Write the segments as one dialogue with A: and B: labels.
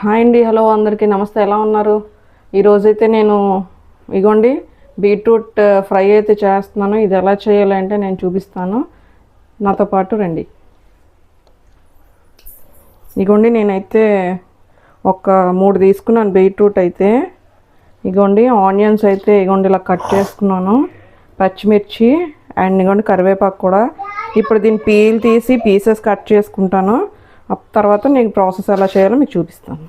A: Hi అండి, hello అందరికీ నమస్తే. ఎలా ఉన్నారు? ఈరోజైతే నేను ఇగోండి బీట్రూట్ ఫ్రై అయితే చేస్తున్నాను. ఇది ఎలా చేయాలంటే నేను చూపిస్తాను, నాతో పాటు రండి. ఇగోండి నేనైతే ఒక 3 తీసుకున్నాను బీట్రూట్ అయితే. ఇగోండి ఆనియన్స్ అయితే ఇగోండి ఇలా కట్ చేసుకున్నాను, పచ్చిమిర్చి అండ్ ఇగోండి కరివేపాకు కూడా. ఇప్పుడు దీన్ని పీల్ తీసి పీసెస్ కట్ చేసుకుంటాను. తర్వాత నేను ప్రాసెస్ ఎలా చేయాలో మీకు చూపిస్తాను.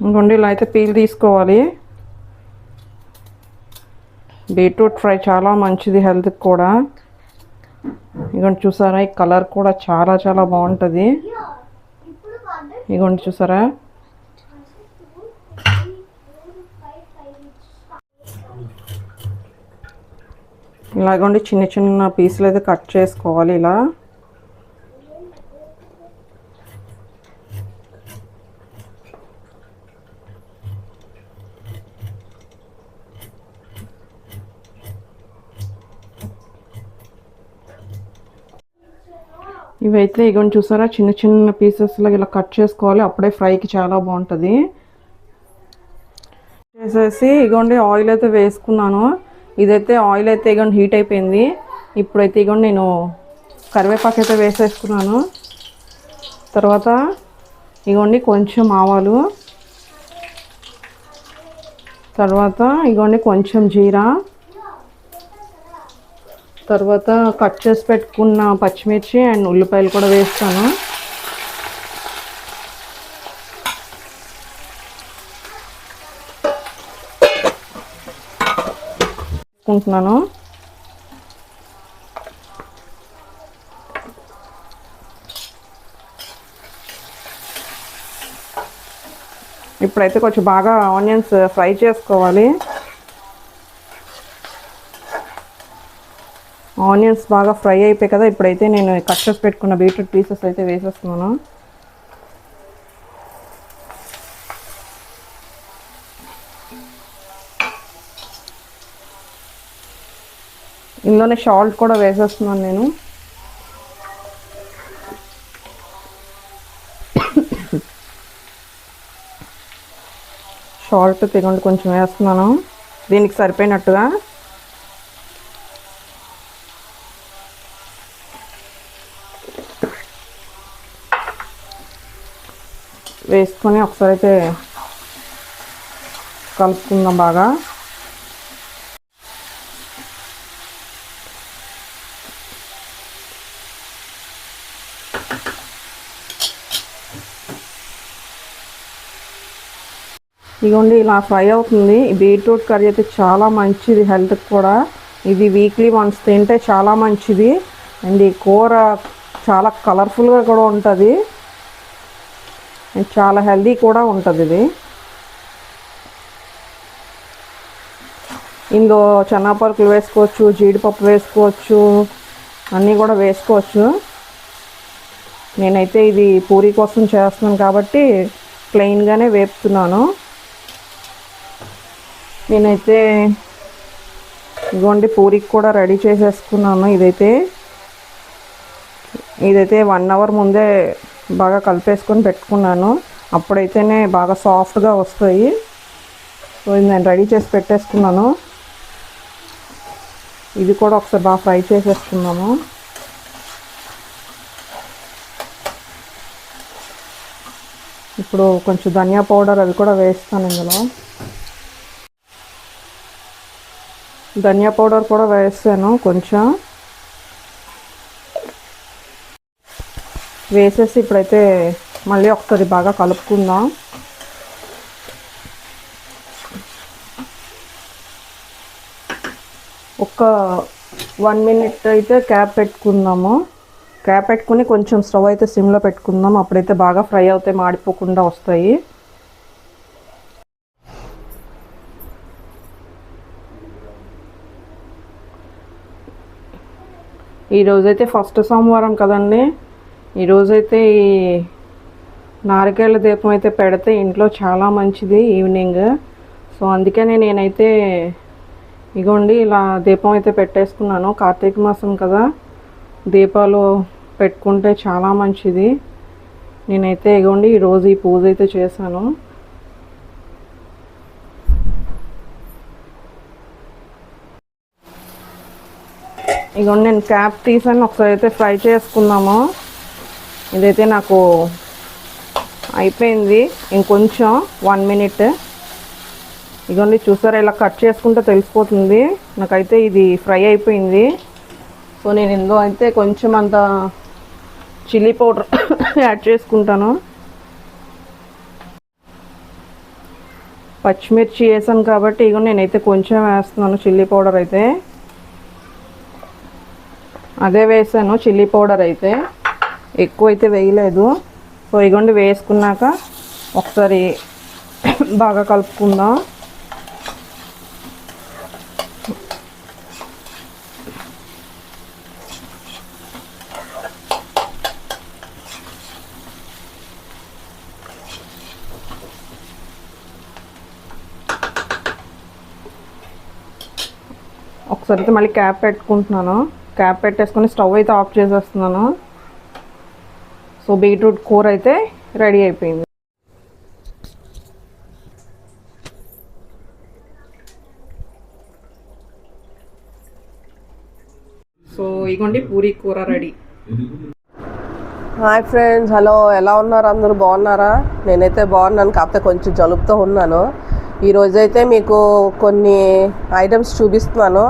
A: ఇంకోండి ఇలా అయితే పీల్ తీసుకోవాలి. బీట్రూట్ ఫ్రై చాలా మంచిది హెల్త్కి కూడా. ఇగోండి చూసారా, ఈ కలర్ కూడా చాలా చాలా బాగుంటుంది. ఇగోండి చూసారా, ఇలాగోండి చిన్న చిన్న పీసులు అయితే కట్ చేసుకోవాలి ఇలా. ఇవైతే ఇగోండి చూసారా, చిన్న చిన్న పీసెస్లో ఇలా కట్ చేసుకోవాలి, అప్పుడే ఫ్రైకి చాలా బాగుంటుంది. చేసేసి ఇగోండి ఆయిల్ అయితే వేసుకున్నాను. ఇదైతే ఆయిల్ అయితే ఇగోండి హీట్ అయిపోయింది. ఇప్పుడైతే ఇగోండి నేను కరివేపాకు అయితే వేసేసుకున్నాను. తర్వాత ఇగోండి కొంచెం ఆవాలు, తర్వాత ఇగోండి కొంచెం జీరా, తర్వాత కట్ చేసి పెట్టుకున్న పచ్చిమిర్చి అండ్ ఉల్లిపాయలు కూడా వేస్తాను. వేసుకుంటున్నాను. ఇప్పుడైతే కొంచెం బాగా ఆనియన్స్ ఫ్రై చేసుకోవాలి. ఆనియన్స్ బాగా ఫ్రై అయిపోయాయి కదా, ఇప్పుడైతే నేను కట్ చేసి పెట్టుకున్న బీట్రూట్ పీసెస్ అయితే వేసేస్తున్నాను. ఇందులోనే సాల్ట్ కూడా వేసేస్తున్నాను నేను. సాల్ట్ తినండి కొంచెం వేస్తున్నాను, దీనికి సరిపోయినట్టుగా. వేసుకొని ఒకసారి అయితే కలుపుకుందాం బాగా. ఇదిగోండి ఇలా ఫ్రై అవుతుంది. బీట్రూట్ కర్రీ అయితే చాలా మంచిది హెల్త్కి కూడా. ఇది వీక్లీ వన్స్ తింటే చాలా మంచిది. అండ్ ఈ కూర చాలా కలర్ఫుల్గా కూడా ఉంటుంది, చాలా హెల్దీ కూడా ఉంటుంది ఇది. ఇందులో చెనాపరుకులు వేసుకోవచ్చు, జీడిపప్పు వేసుకోవచ్చు, అన్నీ కూడా వేసుకోవచ్చు. నేనైతే ఇది పూరీ కోసం చేస్తున్నాను కాబట్టి ప్లెయిన్గానే వేపుతున్నాను. నేనైతే ఇదిగోండి పూరీకి కూడా రెడీ చేసేసుకున్నాను. ఇదైతే 1 అవర్ ముందే బాగా కలిపేసుకొని పెట్టుకున్నాను, అప్పుడైతేనే బాగా సాఫ్ట్గా వస్తాయి. సో ఇది నేను రెడీ చేసి పెట్టేసుకున్నాను. ఇది కూడా ఒకసారి బాగా ఫ్రై చేసేసుకున్నాము. ఇప్పుడు కొంచెం ధనియా పౌడర్ అది కూడా వేస్తాను. ఇందులో ధనియా పౌడర్ కూడా వేస్తాను కొంచెం. వేసేసి ఇప్పుడైతే మళ్ళీ ఒకసారి బాగా కలుపుకుందాం. ఒక 1 మినిట్ అయితే క్యాప్ పెట్టుకుందాము. క్యాప్ పెట్టుకుని కొంచెం స్టవ్ అయితే సిమ్లో పెట్టుకుందాం, అప్పుడైతే బాగా ఫ్రై అవుతాయి, మాడిపోకుండా వస్తాయి. ఈరోజైతే ఫస్ట్ సోమవారం కదండి. ఈరోజైతే ఈ నారికేళ్ళ దీపం అయితే పెడితే ఇంట్లో చాలా మంచిది ఈవినింగ్. సో అందుకనే నేనైతే ఇగోండి ఇలా దీపం అయితే పెట్టేసుకున్నాను. కార్తీక మాసం కదా, దీపాలు పెట్టుకుంటే చాలా మంచిది. నేనైతే ఇగోండి ఈరోజు ఈ పూజ అయితే చేశాను. ఇగోండి నేను క్యాప్ తీసాను, ఒకసారి అయితే ఫ్రై చేసుకుందాము. ఇదైతే నాకు అయిపోయింది, ఇంకొంచెం 1 మినిట్. ఇగోండి చూసారా, ఇలా కట్ చేసుకుంటే తెలిసిపోతుంది. నాకైతే ఇది ఫ్రై అయిపోయింది. సో నేను ఇందులో అయితే కొంచెం అంత చిల్లీ పౌడర్ యాడ్ చేసుకుంటాను. పచ్చిమిర్చి వేసాను కాబట్టి ఇగో నేనైతే కొంచెం వేస్తున్నాను చిల్లీ పౌడర్ అయితే. అదే వేసాను చిల్లీ పౌడర్ అయితే, ఎక్కువ అయితే వేయలేదు. సో ఇగోండి వేసుకున్నాక ఒకసారి బాగా కలుపుకుందాం. ఒకసారి అయితే మళ్ళీ క్యాప్ పెట్టుకుంటున్నాను. క్యాప్ పెట్టేసుకొని స్టవ్ అయితే ఆఫ్ చేసేస్తున్నాను. సో బీట్రూట్ కూర అయితే రెడీ అయిపోయింది. సో ఇగోండి పూరీ కూర రెడీ.
B: హాయ్ ఫ్రెండ్స్, హలో, ఎలా ఉన్నారు అందరూ? బాగున్నారా? నేనైతే బాగున్నాను, కాకపోతే కొంచెం జలుబుతో ఉన్నాను. ఈరోజైతే మీకు కొన్ని ఐటమ్స్ చూపిస్తున్నాను,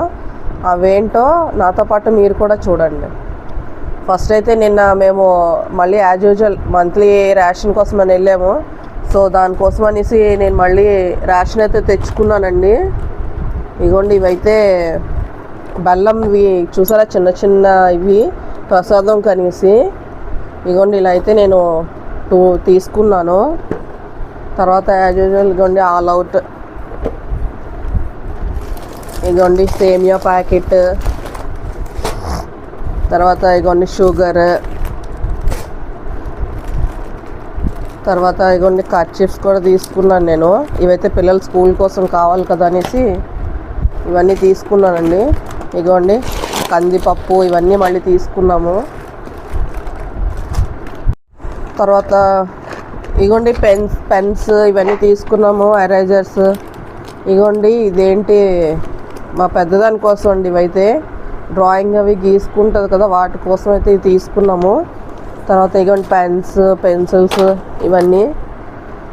B: అవేంటో నాతో పాటు మీరు కూడా చూడండి. ఫస్ట్ అయితే నిన్న మేము మళ్ళీ యాజ్ యూజువల్ మంత్లీ రేషన్ కోసం అని వెళ్ళాము. సో దానికోసం అనేసి నేను మళ్ళీ రేషన్ అయితే తెచ్చుకున్నానండి. ఇగోండి ఇవైతే బెల్లంవి చూసారా, చిన్న చిన్న ఇవి ప్రసాదం కనేసి. ఇగోండి ఇలా అయితే నేను 2 తీసుకున్నాను. తర్వాత యాజ్ యూజువల్ ఇగోండి ఆల్ అవుట్, ఇగోండి సేమియా ప్యాకెట్, తర్వాత ఇగోండి షుగర్, తర్వాత ఇగోండి కర్చీఫ్స్ కూడా తీసుకున్నాను నేను. ఇవైతే పిల్లల స్కూల్ కోసం కావాలి కదా అనేసి ఇవన్నీ తీసుకున్నానండి. ఇగోండి కందిపప్పు ఇవన్నీ మళ్ళీ తీసుకున్నాము. తర్వాత ఇగోండి పెన్స్ ఇవన్నీ తీసుకున్నాము, ఎరేజర్స్. ఇగోండి ఇదేంటి మా పెద్దదాని కోసం అండి, ఇవైతే డ్రాయింగ్ అవి గీసుకుంటుంది కదా, వాటి కోసం అయితే ఇవి తీసుకున్నాము. తర్వాత ఇగోండి పెన్స్, పెన్సిల్స్ ఇవన్నీ.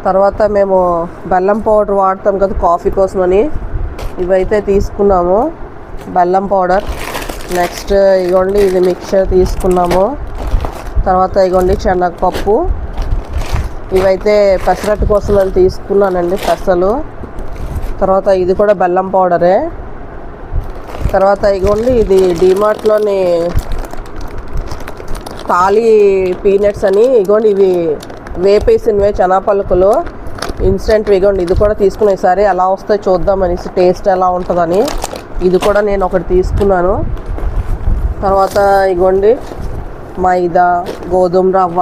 B: తర్వాత మేము బెల్లం పౌడర్ వాడతాం కదా కాఫీ కోసమని, ఇవైతే తీసుకున్నాము బెల్లం పౌడర్. నెక్స్ట్ ఇగోండి ఇది మిక్చర్ తీసుకున్నాము. తర్వాత ఇగోండి శనగపప్పు, ఇవైతే పెసరట్టు కోసం అని తీసుకున్నానండి, పెసలు. తర్వాత ఇది కూడా బెల్లం పౌడరే. తర్వాత ఇగోండి ఇది డిమార్ట్లోని తాళి పీనట్స్ అని, ఇగోండి ఇవి వేపేసినవే చెనాపలుకులు ఇన్స్టెంట్. ఇగోండి ఇది కూడా తీసుకున్నాను, ఈసారి ఎలా వస్తాయి చూద్దాం అనేసి, టేస్ట్ ఎలా ఉంటుందని. ఇది కూడా నేను ఒకటి తీసుకున్నాను. తర్వాత ఇగోండి మైదా, గోధుమ రవ్వ,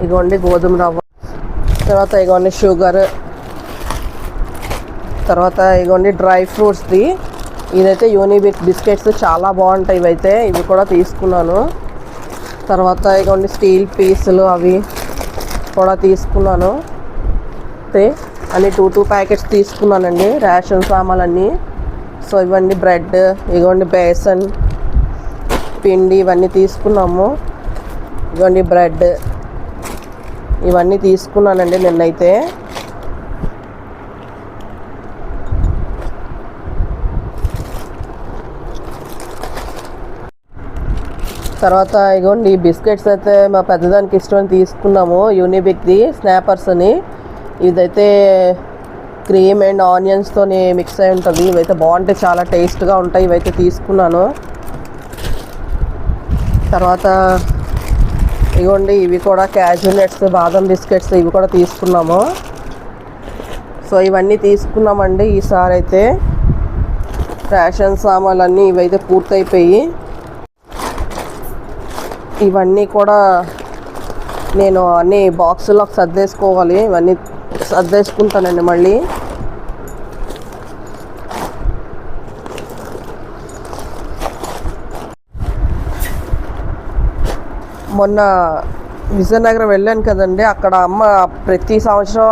B: ఇగోండి గోధుమ రవ్వ. తర్వాత ఇగోండి షుగర్. తర్వాత ఇగోండి డ్రై ఫ్రూట్స్ది, ఇదైతే యూనిబిక్ బిస్కెట్స్ చాలా బాగుంటాయి ఇవైతే, ఇవి కూడా తీసుకున్నాను. తర్వాత ఇగోండి స్టీల్ పీసులు అవి కూడా తీసుకున్నాను. అన్ని 2 ప్యాకెట్స్ తీసుకున్నానండి రేషన్ సామాన్లన్నీ. సో ఇవన్నీ బ్రెడ్, ఇగోండి బేసన్ పిండి ఇవన్నీ తీసుకున్నాము. ఇవన్నీ బ్రెడ్ ఇవన్నీ తీసుకున్నానండి నిన్నైతే. తర్వాత ఇగోండి బిస్కెట్స్ అయితే మా పెద్దదానికి ఇష్టమని తీసుకున్నాము, యూనిబిక్ది స్నాపర్స్ అని. ఇదైతే క్రీమ్ అండ్ ఆనియన్స్తో మిక్స్ అయి ఉంటుంది. ఇవైతే బాగుంటాయి, చాలా టేస్ట్గా ఉంటాయి. ఇవైతే తీసుకున్నాను. తర్వాత ఇగోండి ఇవి కూడా క్యాజూ నట్స్, బాదం బిస్కెట్స్ ఇవి కూడా తీసుకున్నాము. సో ఇవన్నీ తీసుకున్నామండి ఈసారి అయితే. రేషన్ సామాన్లన్నీ ఇవైతే పూర్తయిపోయి, ఇవన్నీ కూడా నేను అన్ని బాక్సులోకి సర్దేసుకోవాలి. ఇవన్నీ సర్దేసుకుంటానండి మళ్ళీ. మొన్న విజయనగరం వెళ్ళాను కదండి, అక్కడ అమ్మ ప్రతి సంవత్సరం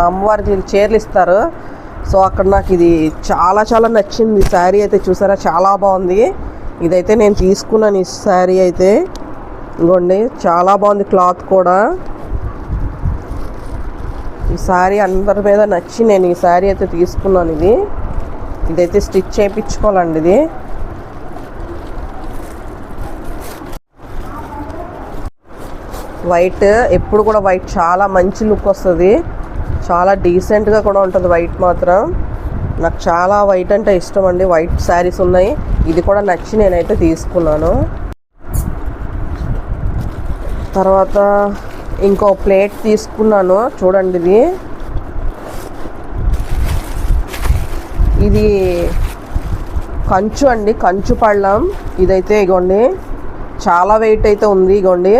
B: అమ్మవారికి చీరలు ఇస్తారు. సో అక్కడ నాకు ఇది చాలా చాలా నచ్చింది. శారీ అయితే చూసారా చాలా బాగుంది. ఇదైతే నేను తీసుకున్నాను. ఈ శారీ అయితే ఇదిగోండి చాలా బాగుంది. క్లాత్ కూడా ఈ శారీ అందరి మీద నచ్చి నేను ఈ శారీ అయితే తీసుకున్నాను. ఇదైతే స్టిచ్ చేయించుకోవాలండి. ఇది వైట్, ఎప్పుడు కూడా వైట్ చాలా మంచి లుక్ వస్తుంది. చాలా డీసెంట్గా కూడా ఉంటుంది వైట్ మాత్రం. నాకు చాలా వైట్ అంటే ఇష్టం అండి. వైట్ శారీస్ ఉన్నాయి. ఇది కూడా నచ్చి నేనైతే తీసుకున్నాను. తర్వాత ఇంకో ప్లేట్ తీసుకున్నాను చూడండి. ఇది కంచు అండి, కంచు పళ్ళం. ఇదైతే ఇగోండి చాలా వెయిట్ అయితే ఉంది. ఇగోండి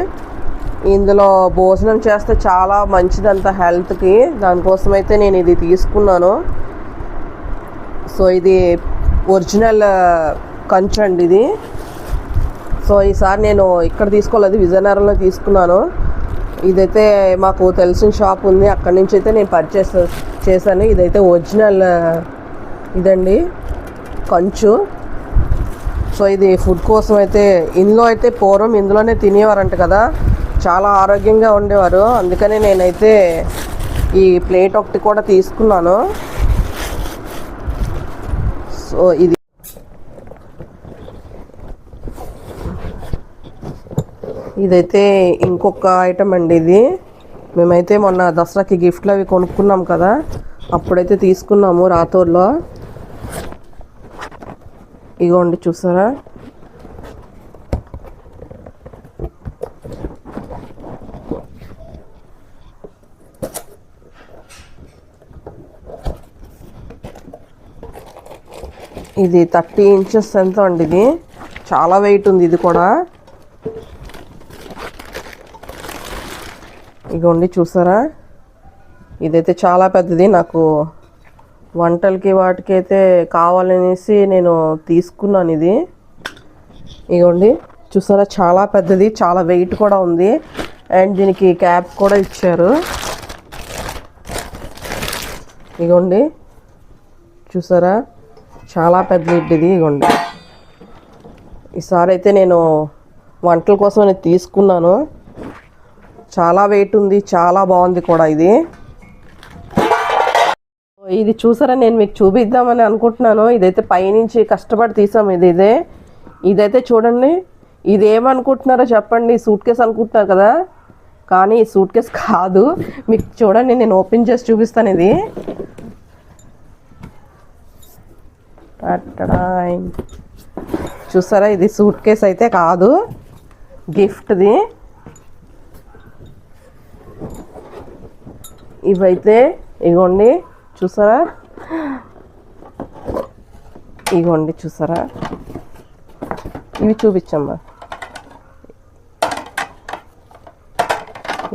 B: ఇందులో భోజనం చేస్తే చాలా మంచిదంట హెల్త్కి. దానికోసం అయితే నేను ఇది తీసుకున్నాను. సో ఇది ఒరిజినల్ కంచు అండి ఇది. సో ఈసారి నేను ఇక్కడ తీసుకోలేదు, విజయనగరంలో తీసుకున్నాను. ఇదైతే మాకు తెలిసిన షాప్ ఉంది, అక్కడి నుంచి అయితే నేను పర్చేస్ చేశాను. ఇదైతే ఒరిజినల్ ఇదండి కంచు. సో ఇది ఫుడ్ కోసం అయితే ఇందులో అయితే పూర్వం ఇందులోనే తినేవారంట కదా, చాలా ఆరోగ్యంగా ఉండేవారు. అందుకని నేనైతే ఈ ప్లేట్ ఒకటి కూడా తీసుకున్నాను. సో ఇదైతే ఇంకొక ఐటమ్ అండి. ఇది మేమైతే మొన్న దసరాకి గిఫ్ట్లు అవి కొనుక్కున్నాం కదా, అప్పుడైతే తీసుకున్నాము రాతూర్లో. ఇగోండి చూసారా, ఇది 30 ఇంచెస్ ఎంత అండి. ఇది చాలా వెయిట్ ఉంది. ఇది కూడా ఇగోండి చూసారా, ఇదైతే చాలా పెద్దది. నాకు వంటలకి వాటికి అయితే కావాలనేసి నేను తీసుకున్నాను. ఇది ఇగోండి చూసారా చాలా పెద్దది, చాలా వెయిట్ కూడా ఉంది. అండ్ దీనికి క్యాప్ కూడా ఇచ్చారు. ఇగోండి చూసారా చాలా పెద్ద లిడ్ ఇది. ఇగోండి ఈసారి అయితే నేను వంటల కోసం నేను తీసుకున్నాను. చాలా వెయిట్ ఉంది, చాలా బాగుంది కూడా. ఇది చూసారా, నేను మీకు చూపిద్దామని అనుకుంటున్నాను. ఇదైతే పైనుంచి కష్టపడి తీసాము. ఇదైతే చూడండి, ఇది ఏమనుకుంటున్నారో చెప్పండి. సూట్ కేస్ అనుకుంటున్నారు కదా, కానీ ఈ సూట్ కేస్ కాదు. మీకు చూడండి, నేను ఓపెన్ చేసి చూపిస్తాను. ఇది చూసారా, ఇది సూట్ కేస్ అయితే కాదు, గిఫ్ట్ది. ఇవైతే ఇగోండి చూసారా, ఇగోండి చూసారా, ఇవి చూపించమ్మా.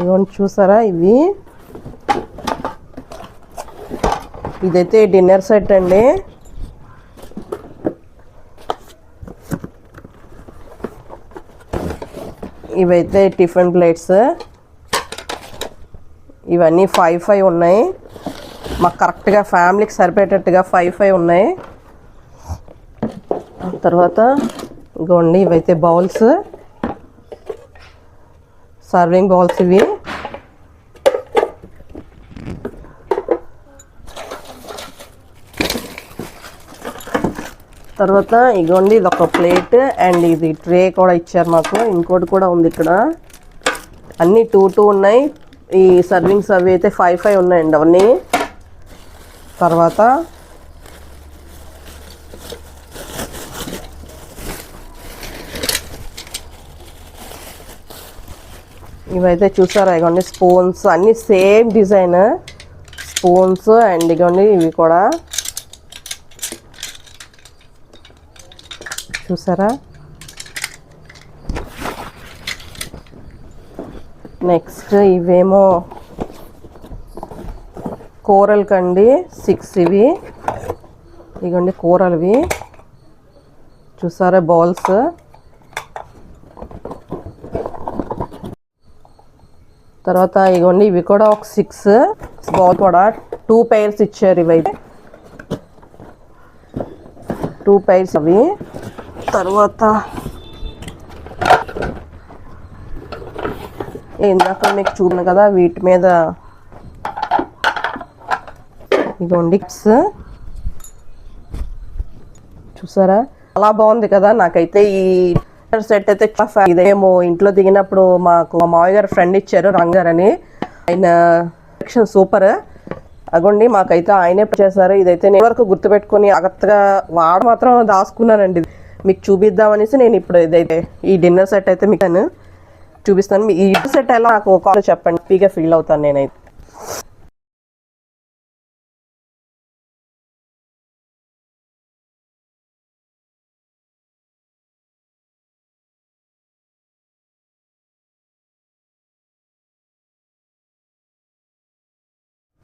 B: ఇగోండి చూసారా, ఇదైతే డిన్నర్ సెట్ అండి. ఇవైతే టిఫిన్ ప్లేట్స్. ఇవన్నీ 5 ఉన్నాయి. మాకు కరెక్ట్గా ఫ్యామిలీకి సరిపోయేటట్టుగా 5 ఉన్నాయి. తర్వాత ఇగోండి ఇవైతే బౌల్స్, సర్వింగ్ బౌల్స్ ఇవి. తర్వాత ఇగోండి ఇది ఒక ప్లేట్ అండ్ ఇది ట్రే కూడా ఇచ్చారు మాకు. ఇంకోటి కూడా ఉంది ఇక్కడ. అన్నీ 2 ఉన్నాయి. ఈ సర్వింగ్స్ అవి అయితే 5 ఉన్నాయండి అవన్నీ. తర్వాత ఇవైతే చూసారా, ఇగోండి స్పూన్స్, అన్నీ సేమ్ డిజైన్ స్పూన్స్. అండ్ ఇగోండి ఇవి కూడా చూసారా. నెక్స్ట్ ఇవేమో కూరలు కండి, 6 ఇవి. ఇగోండి కూరలువి చూసారా, బౌల్స్. తర్వాత ఇగోండి ఇవి కూడా ఒక 6 బౌల్ కూడా 2 pairs ఇచ్చారు. ఇవైతే 2 pairs అవి. తర్వాత ఇందాక మీకు చూడను కదా వీటి మీద ఇగోండి చూసారా చాలా బాగుంది కదా. నాకైతే ఈ సెట్ అయితే ఇదేమో ఇంట్లో దిగినప్పుడు మాకు మా మామయ్య గారు ఫ్రెండ్ ఇచ్చారు రంగారు అని. ఆయన సూపర్. అగోండి మాకైతే ఆయనే చేశారు. ఇదైతే నేను వరకు గుర్తుపెట్టుకుని జాగ్రత్తగా మాత్రం దాచుకున్నానండి. మీకు చూపిద్దామనేసి నేను ఇప్పుడు ఇదైతే ఈ డిన్నర్ సెట్ అయితే మీకు చూపిస్తాను. ఈ సెట్ ఎలా నాకు కాల్ చెప్పండి, హ్యాపీగా ఫీల్ అవుతాను నేనైతే.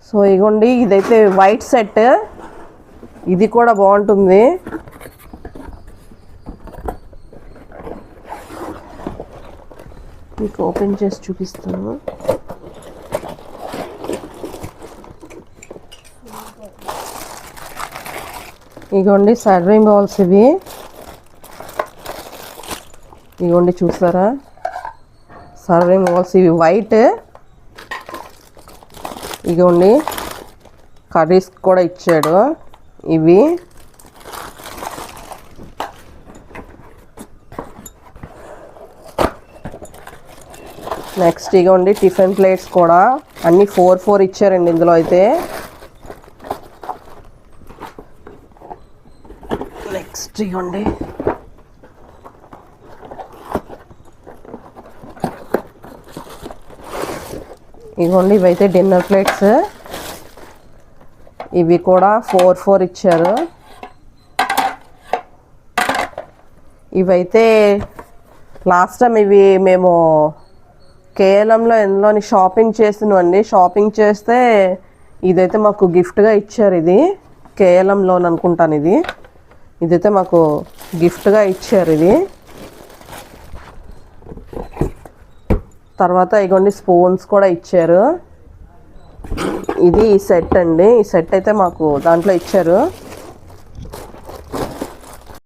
B: సో ఇగోండి ఇదైతే వైట్ సెట్, ఇది కూడా బాగుంటుంది. మీకు ఓపెన్ చేసి చూపిస్తాను. ఇగోండి సర్వింగ్ బౌల్స్ ఇవి. ఇగోండి చూసారా సర్వింగ్ బౌల్స్ ఇవి వైట్. ఇగోండి కర్రీస్ కూడా ఇచ్చాడు ఇవి. నెక్స్ట్ ఇగోండి టిఫిన్ ప్లేట్స్ కూడా అన్ని 4 ఇచ్చారండి ఇందులో అయితే. నెక్స్ట్ ఇగోండి ఇగోండి ఇవైతే డిన్నర్ ప్లేట్స్. ఇవి కూడా 4 ఇచ్చారు. ఇవైతే లాస్ట్ టైం ఇవి మేము కేఎల్ఎంలో ఎందులోని షాపింగ్ చేసినవండి. షాపింగ్ చేస్తే ఇదైతే మాకు గిఫ్ట్గా ఇచ్చారు. ఇది కేఎల్ఎంలో అనుకుంటాను. ఇదైతే మాకు గిఫ్ట్గా ఇచ్చారు ఇది. తర్వాత ఇగోండి స్పూన్స్ కూడా ఇచ్చారు. ఇది ఈ సెట్ అండి. ఈ సెట్ అయితే మాకు దాంట్లో ఇచ్చారు.